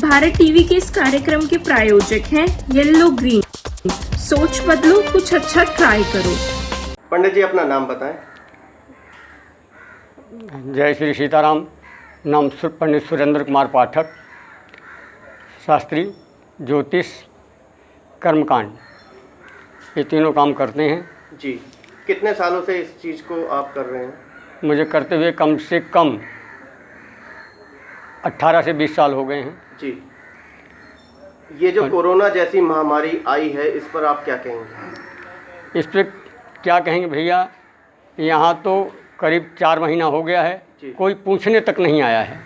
Bharat TV के इस कार्यक्रम के प्रायोजक हैं येलो ग्रीन। सोच बदलो, कुछ अच्छा ट्राई करो। पंडित जी अपना नाम बताएं। जय श्री सीताराम। नाम पंडित सुरेंद्र कुमार पाठक, शास्त्री, ज्योतिष, कर्मकांड, ये तीनों काम करते हैं। जी, कितने सालों से इस चीज़ को आप कर रहे हैं? मुझे करते हुए कम से कम 18 से 20 साल हो गए हैं। जी, ये जो कोरोना जैसी महामारी आई है, इस पर आप क्या कहेंगे? इस पर क्या कहेंगे भैया, यहाँ तो करीब 4 महीना हो गया है, कोई पूछने तक नहीं आया है,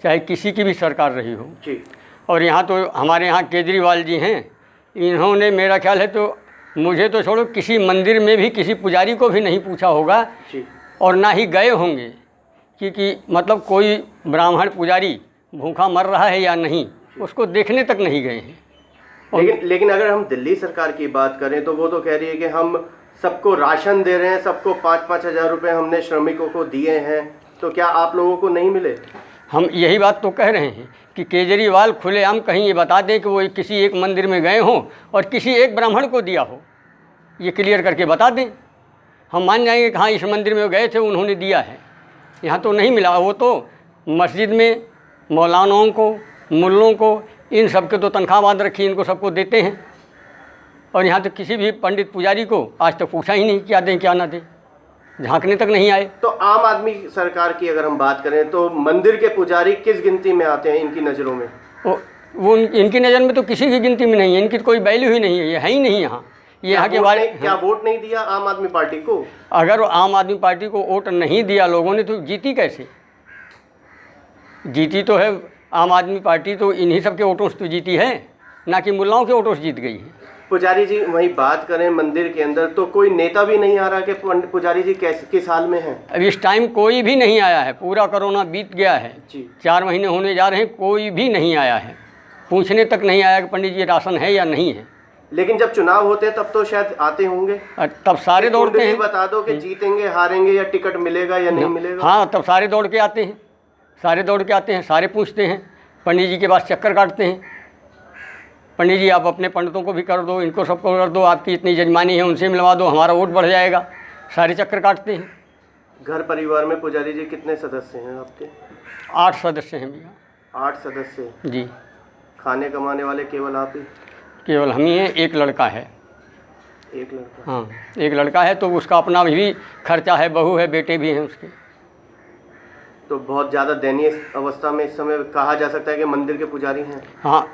चाहे किसी की भी सरकार रही हो। जी। और यहाँ तो हमारे यहाँ केजरीवाल जी हैं, इन्होंने मेरा ख्याल है तो मुझे तो छोड़ो, किसी मंदिर में भी किसी पुजारी को भी नहीं पूछा होगा जी। और ना ही गए होंगे कि मतलब कोई ब्राह्मण पुजारी भूखा मर रहा है या नहीं, उसको देखने तक नहीं गए हैं। लेकिन अगर हम दिल्ली सरकार की बात करें तो वो तो कह रही है कि हम सबको राशन दे रहे हैं, सबको 5-5 हज़ार रुपये हमने श्रमिकों को दिए हैं, तो क्या आप लोगों को नहीं मिले? हम यही बात तो कह रहे हैं कि केजरीवाल खुलेआम कहीं ये बता दें कि वो किसी एक मंदिर में गए हों और किसी एक ब्राह्मण को दिया हो, ये क्लियर करके बता दें, हम मान जाएंगे कि हाँ इस मंदिर में गए थे, उन्होंने दिया है। यहाँ तो नहीं मिला। वो तो मस्जिद में मौलानाओं को, मुल्लों को, इन सब के तो तनख्वाह बांध रखी, इनको सबको देते हैं, और यहाँ तो किसी भी पंडित पुजारी को आज तक पूछा ही नहीं क्या दें क्या ना दें, झांकने तक नहीं आए। तो आम आदमी सरकार की अगर हम बात करें तो मंदिर के पुजारी किस गिनती में आते हैं इनकी नज़रों में? वो इनकी नज़र में तो किसी की गिनती में नहीं है, इनकी तो कोई वैल्यू ही नहीं है, ये है ही नहीं यहाँ। ये यहाँ के बारे क्या वोट नहीं दिया आम आदमी पार्टी को? अगर आम आदमी पार्टी को वोट नहीं दिया लोगों ने तो जीती कैसे? जीती तो है आम आदमी पार्टी, तो इन्हीं सब के वोटों से तो जीती है, ना कि मुल्लाओं के वोटों से जीत गई है। पुजारी जी वही बात करें मंदिर के अंदर तो कोई नेता भी नहीं आ रहा कि पुजारी जी किस हाल में हैं? अब इस टाइम कोई भी नहीं आया है, पूरा कोरोना बीत गया है जी। 4 महीने होने जा रहे हैं, कोई भी नहीं आया है, पूछने तक नहीं आया कि पंडित जी राशन है या नहीं है। लेकिन जब चुनाव होते हैं तब तो शायद आते होंगे, तब सारे दौड़ते हैं। बता दो कि जीतेंगे हारेंगे या टिकट मिलेगा या नहीं मिलेगा। हाँ, तब सारे दौड़ के आते हैं, सारे दौड़ के आते हैं, सारे पूछते हैं, पंडित जी के पास चक्कर काटते हैं, पंडित जी आप अपने पंडितों को भी कर दो, इनको सबको कर दो, आपकी इतनी जजमानी है उनसे मिलवा दो, हमारा वोट बढ़ जाएगा, सारे चक्कर काटते हैं। घर परिवार में पुजारी जी कितने सदस्य हैं आपके? 8 सदस्य हैं भैया। 8 सदस्य जी। खाने कमाने वाले केवल आप ही? केवल हम ही हैं, एक लड़का है। एक लड़का? हाँ, एक लड़का है, तो उसका अपना भी खर्चा है, बहू है, बेटे भी हैं उसके। तो बहुत ज़्यादा दयनीय अवस्था में इस समय कहा जा सकता है कि मंदिर के पुजारी हैं। हाँ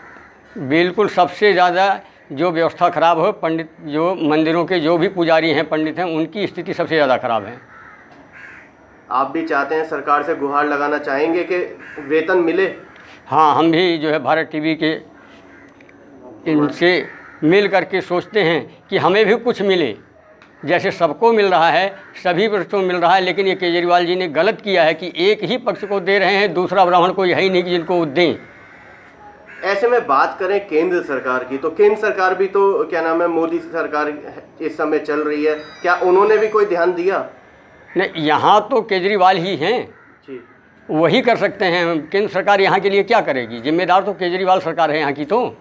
बिल्कुल, सबसे ज़्यादा जो व्यवस्था ख़राब हो, पंडित जो मंदिरों के जो भी पुजारी हैं, पंडित हैं, उनकी स्थिति सबसे ज़्यादा ख़राब है। आप भी चाहते हैं, सरकार से गुहार लगाना चाहेंगे कि वेतन मिले? हाँ, हम भी जो है भारत टीवी के इनसे मिल करके सोचते हैं कि हमें भी कुछ मिले, जैसे सबको मिल रहा है, सभी पक्ष को मिल रहा है, लेकिन ये केजरीवाल जी ने गलत किया है कि एक ही पक्ष को दे रहे हैं, दूसरा ब्राह्मण कोई है ही नहीं कि जिनको दें। ऐसे में बात करें केंद्र सरकार की, तो केंद्र सरकार भी तो क्या नाम है, मोदी सरकार इस समय चल रही है, क्या उन्होंने भी कोई ध्यान दिया? नहीं, यहाँ तो केजरीवाल ही हैं जी, वही कर सकते हैं। केंद्र सरकार यहाँ के लिए क्या करेगी? जिम्मेदार तो केजरीवाल सरकार है यहाँ की, तो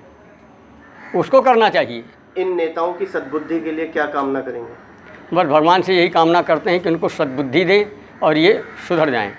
उसको करना चाहिए। इन नेताओं की सद्बुद्धि के लिए क्या कामना करेंगे? बस भगवान से यही कामना करते हैं कि उनको सद्बुद्धि दें और ये सुधर जाएं।